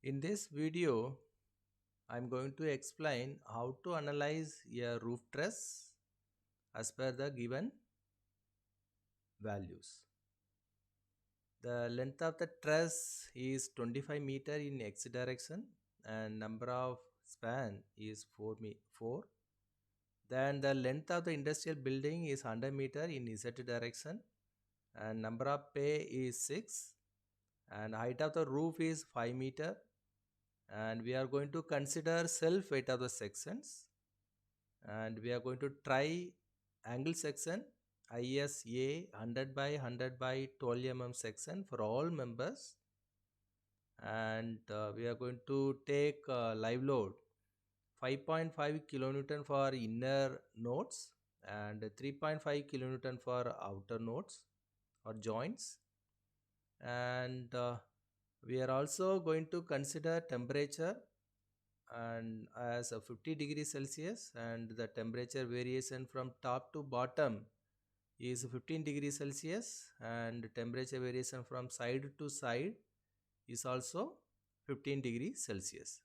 In this video, I'm going to explain how to analyze a roof truss as per the given values. The length of the truss is 25 meter in x direction and number of span is 4. Then the length of the industrial building is 100 meter in z direction and number of pay is 6 and height of the roof is 5 meter, and we are going to consider self weight of the sections, and we are going to try angle section ISA 100 by 100 by 12 mm section for all members, and we are going to take live load 5.5 kilonewton for inner nodes and 3.5 kilonewton for outer nodes or joints, and we are also going to consider temperature and as a 50 degrees Celsius, and the temperature variation from top to bottom is 15 degrees Celsius, and temperature variation from side to side is also 15 degrees Celsius.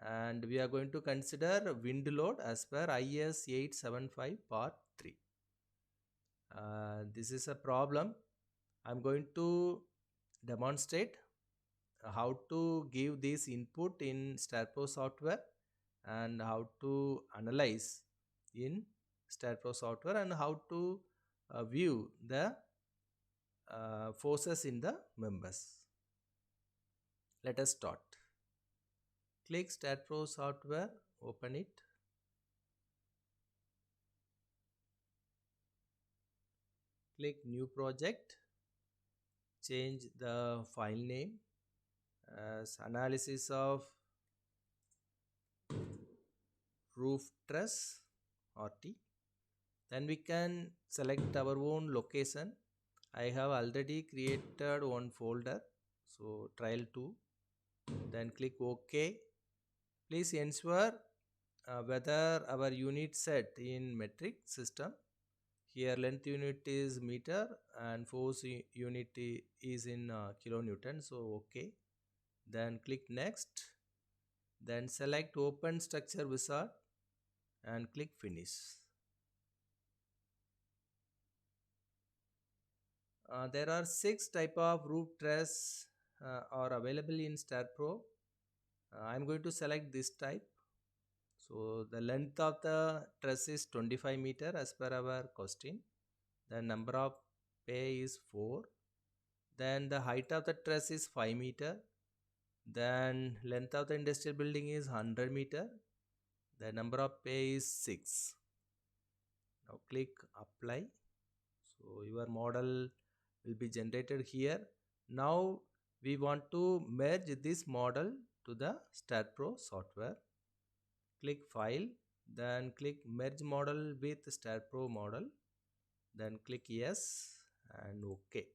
And we are going to consider wind load as per IS 875 part 3. This is a problem. I'm going to demonstrate how to give this input in StatPro software and how to analyze in StatPro software and how to view the forces in the members. Let us start. Click StatPro software, open it. Click new project, change the file name as analysis of roof truss RT. Then we can select our own location. I have already created one folder, so trial 2. Then click OK. Please ensure whether our unit set in metric system. Here length unit is meter and force unit is in kilonewton, so OK. Then click next. Then select open structure wizard and click finish. There are 6 type of roof truss are available in StatPro. I'm going to select this type. So the length of the truss is 25 meter as per our question. The number of pay is 4. Then the height of the truss is 5 meter. Then length of the industrial building is 100 meter. The number of pay is 6. Now click apply. So your model will be generated here. Now we want to merge this model to the StatPro software. Click file, then click merge model with StatPro model, then click yes and OK.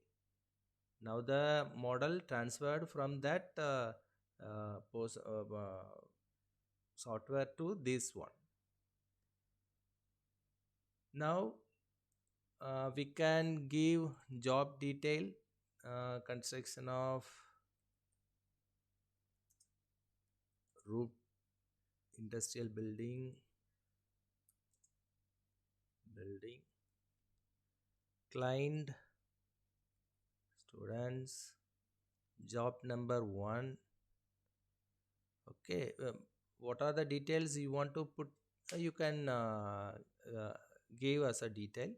Now the model transferred from that software to this one. Now we can give job detail, construction of roof industrial building, client, students, job number 1. Okay, what are the details you want to put? You can give us a detail.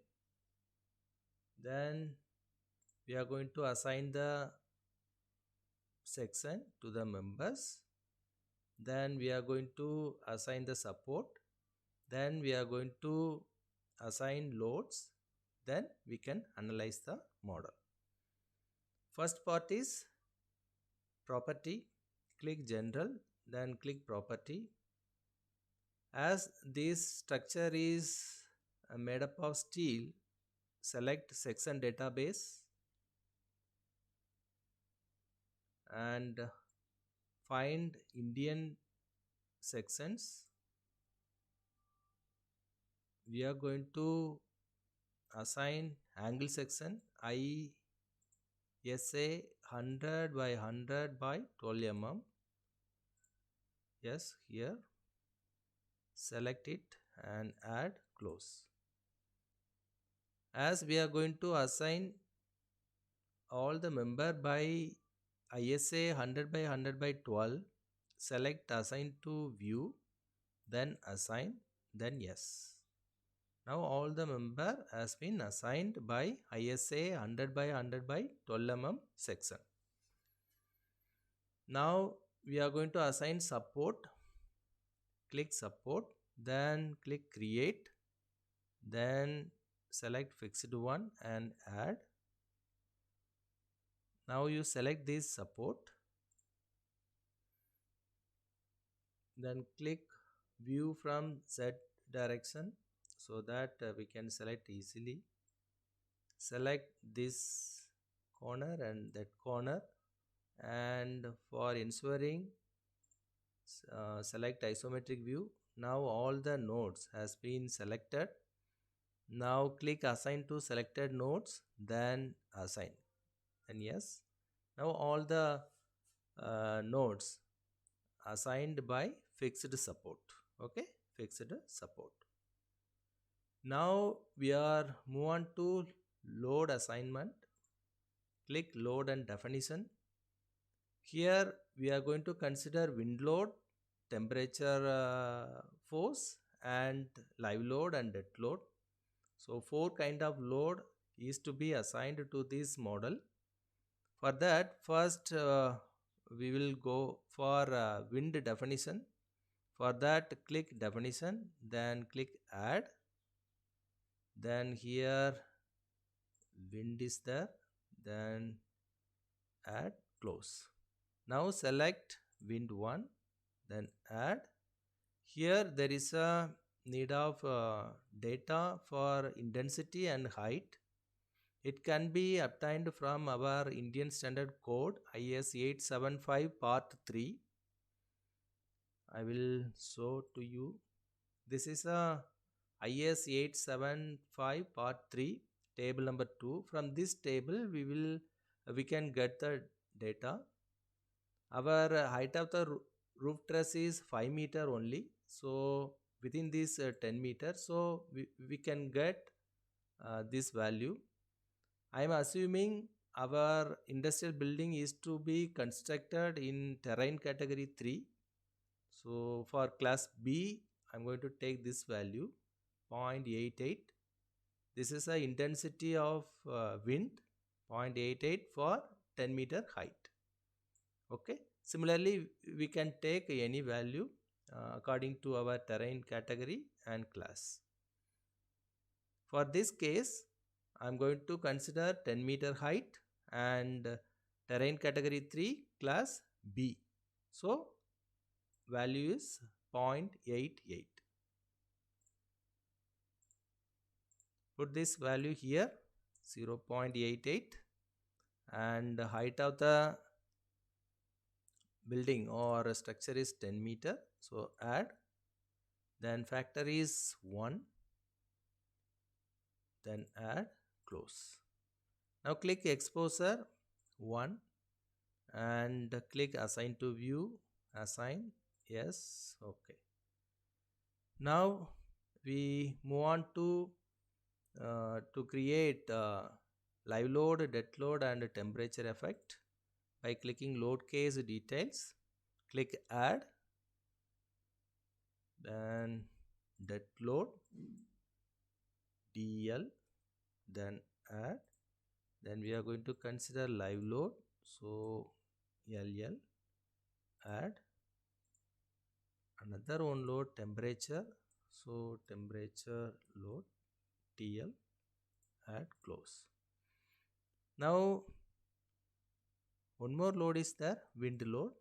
Then we are going to assign the section to the members. Then we are going to assign the support. Then we are going to assign loads. Then we can analyze the model. First part is property. Click general, then click property. As this structure is made up of steel, select section database and find Indian sections. We are going to assign angle section ISA 100 by 100 by 12 mm. Yes, here select it and add close. As we are going to assign all the member by ISA 100 by 100 by 12, select assign to view, then assign, then yes. Now all the member has been assigned by ISA 100 by 100 by 12 section. Now we are going to assign support. Click support, then click create, then select fixed one and add. Now you select this support, then click view from Z direction so that we can select easily. Select this corner and that corner, and for ensuring select isometric view. Now all the nodes has been selected. Now click assign to selected nodes, then assign, and yes. Now all the nodes assigned by fixed support. Okay, fixed support. Now we are move on to load assignment. Click load and definition. Here we are going to consider wind load, temperature force, and live load and dead load. So 4 kind of load is to be assigned to this model. For that, first we will go for wind definition. For that, click definition, then click add. Then here wind is there, then add close. Now select wind 1, then add. Here there is a need of data for intensity and height. It can be obtained from our Indian Standard Code IS 875 Part 3. I will show to you. This is a IS 875 Part 3, table number 2. From this table we can get the data. Our height of the roof truss is 5 meter only. So within this 10 meter, so we can get this value. I am assuming our industrial building is to be constructed in terrain category 3. So for class B, I am going to take this value 0.88. This is the intensity of wind, 0.88 for 10 meter height. Okay. Similarly, we can take any value according to our terrain category and class. For this case, I am going to consider 10 meter height and terrain category 3 class B. So value is 0.88. Put this value here 0.88, and the height of the building or structure is 10 meter. So add, then factor is 1, then add close. Now click exposure 1 and click assign to view, assign, yes, okay. Now we move on to create live load, dead load and temperature effect by clicking load case details. Click add, then dead load DL, then add, then we are going to consider live load, so LL, add another one load temperature, so temperature load TL, add close. Now one more load is there, wind load.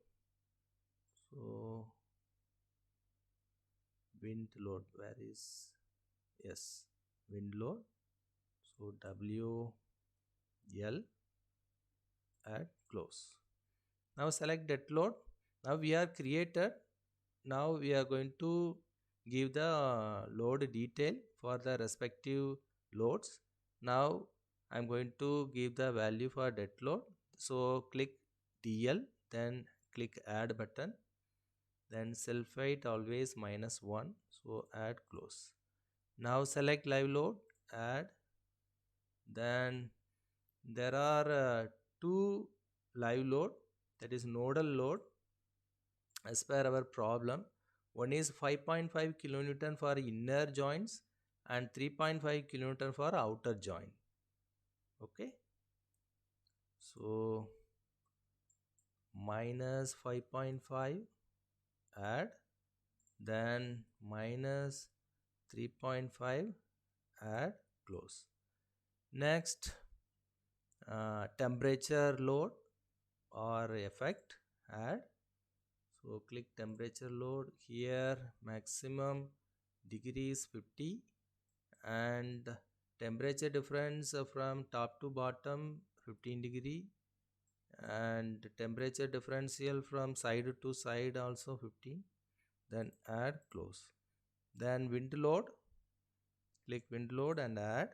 So wind load, where is, yes, wind load, so WL, add close. Now select dead load. Now we are created. Now we are going to give the load detail for the respective loads. Now I am going to give the value for dead load. So click DL, then click add button. then self weight always -1, so add close. Now select live load, add. Then there are two live load, that is nodal load as per our problem. One is 5.5 kilonewton for inner joints and 3.5 kilonewton for outer joint. Okay, so minus 5.5, add, then minus 3.5, add, close. Next, temperature load or effect, add. So click temperature load. Here maximum degree is 50 and temperature difference from top to bottom 15 degree, and temperature differential from side to side also 15. Then add, close. Then wind load, click wind load and add.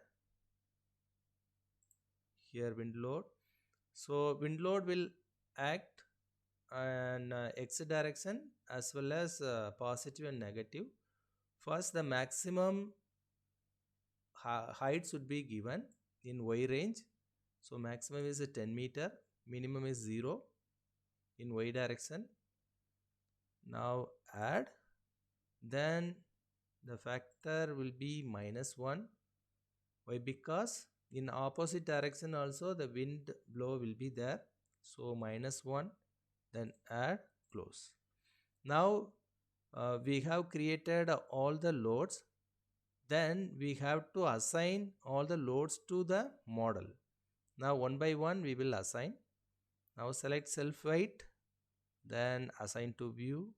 Here wind load. So wind load will act in x direction as well as positive and negative. First, the maximum height should be given in y range. So maximum is 10 meter, minimum is 0 in y direction. Now add, then the factor will be -1. Why? Because in opposite direction also the wind blow will be there. So -1, then add, close. Now we have created all the loads. Then we have to assign all the loads to the model. Now one by one we will assign. Now select self weight, then assign to view,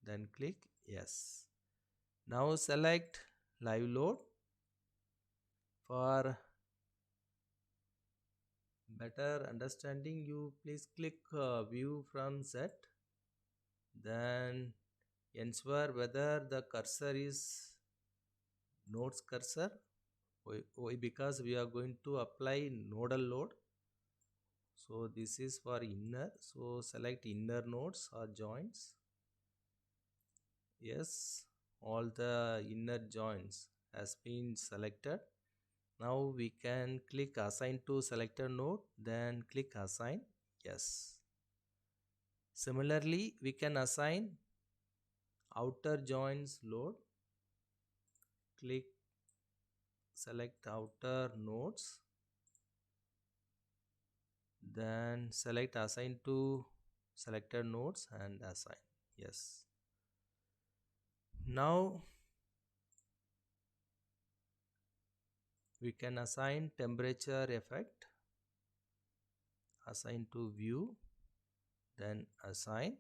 then click yes. Now select live load. For better understanding, you please click view from set, then ensure whether the cursor is nodes cursor. Why? Because we are going to apply nodal load. So this is for inner, so select inner nodes or joints. Yes, all the inner joints has been selected. Now we can click assign to selected node, then click assign, yes. Similarly, we can assign outer joints load. Click select outer nodes, then select assign to selected nodes and assign, yes. Now we can assign temperature effect, assign to view, then assign,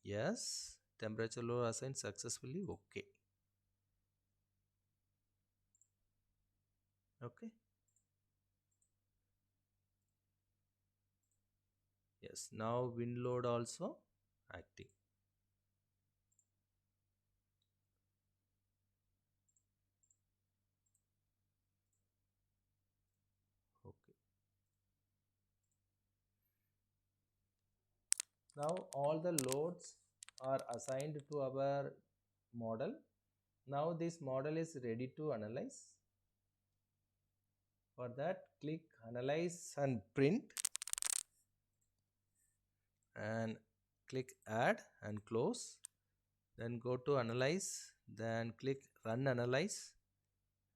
yes. Temperature load assigned successfully, okay. Okay, yes. Now wind load also acting. Okay, now all the loads are assigned to our model. Now this model is ready to analyze. For that, click analyze and print, and click add and close. Then go to analyze, then click run analyze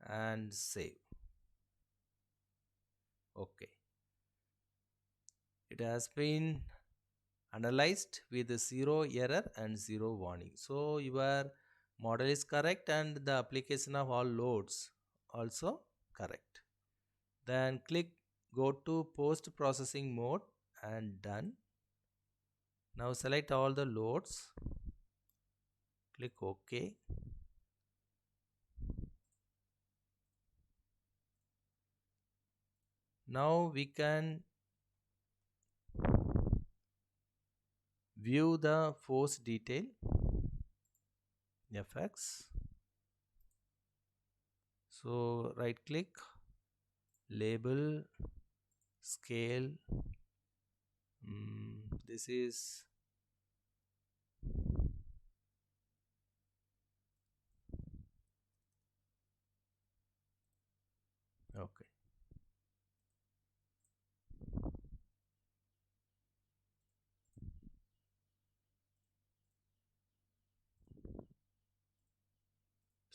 and save. Okay, it has been analyzed with 0 error and 0 warning. So your model is correct and the application of all loads also correct. Then click go to post processing mode and done. Now select all the loads, click OK. Now we can view the force detail effects. So right click, label, scale. This is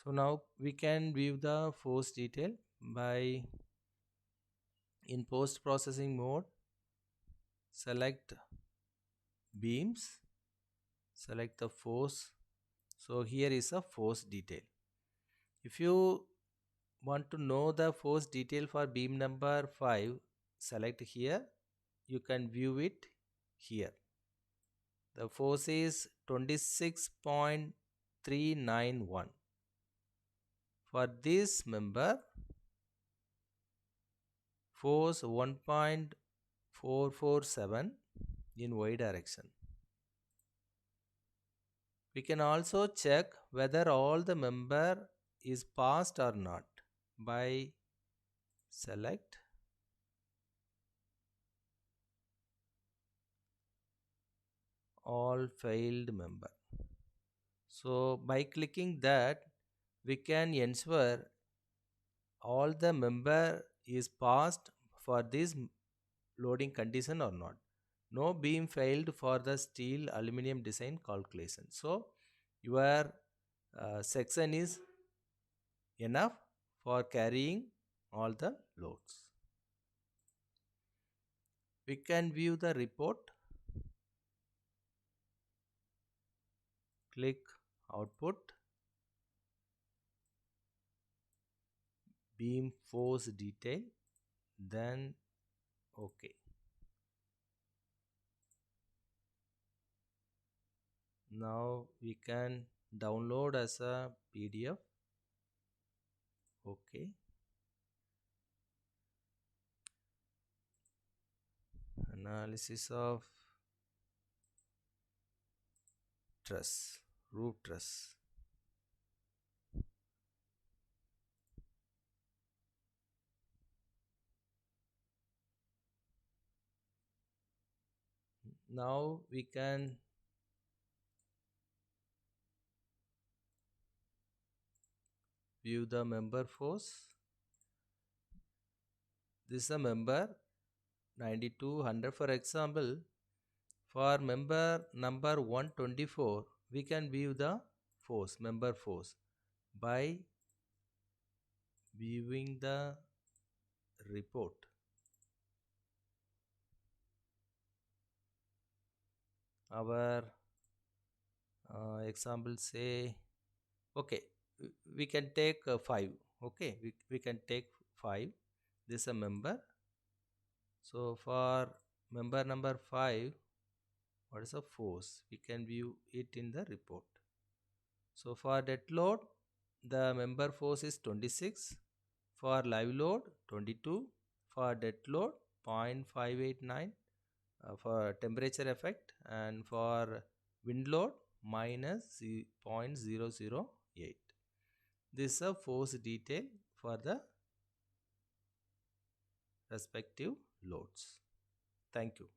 So now we can view the force detail by, in post processing mode, select beams, select the force. So here is a force detail. If you want to know the force detail for beam number 5, select here. You can view it here. The force is 26.391. For this member, force 1.447 in y direction. We can also check whether all the member is passed or not by select all failed member. So by clicking that, we can ensure all the member is passed for this loading condition or not. No beam failed for the steel aluminum design calculation. So your section is enough for carrying all the loads. We can view the report. Click output, beam force detail, then OK. Now we can download as a PDF. OK. Analysis of truss, roof truss. Now we can view the member force. This is a member 9200. For example, for member number 124, we can view the force, member force, by viewing the report. Our example say, okay, we can take 5. Okay, we can take 5. This is a member. So for member number 5, what is the force? We can view it in the report. So for dead load, the member force is 26. For live load, 22. For dead load, 0.589. For temperature effect, and for wind load, minus 0.008. This is a force detail for the respective loads. Thank you.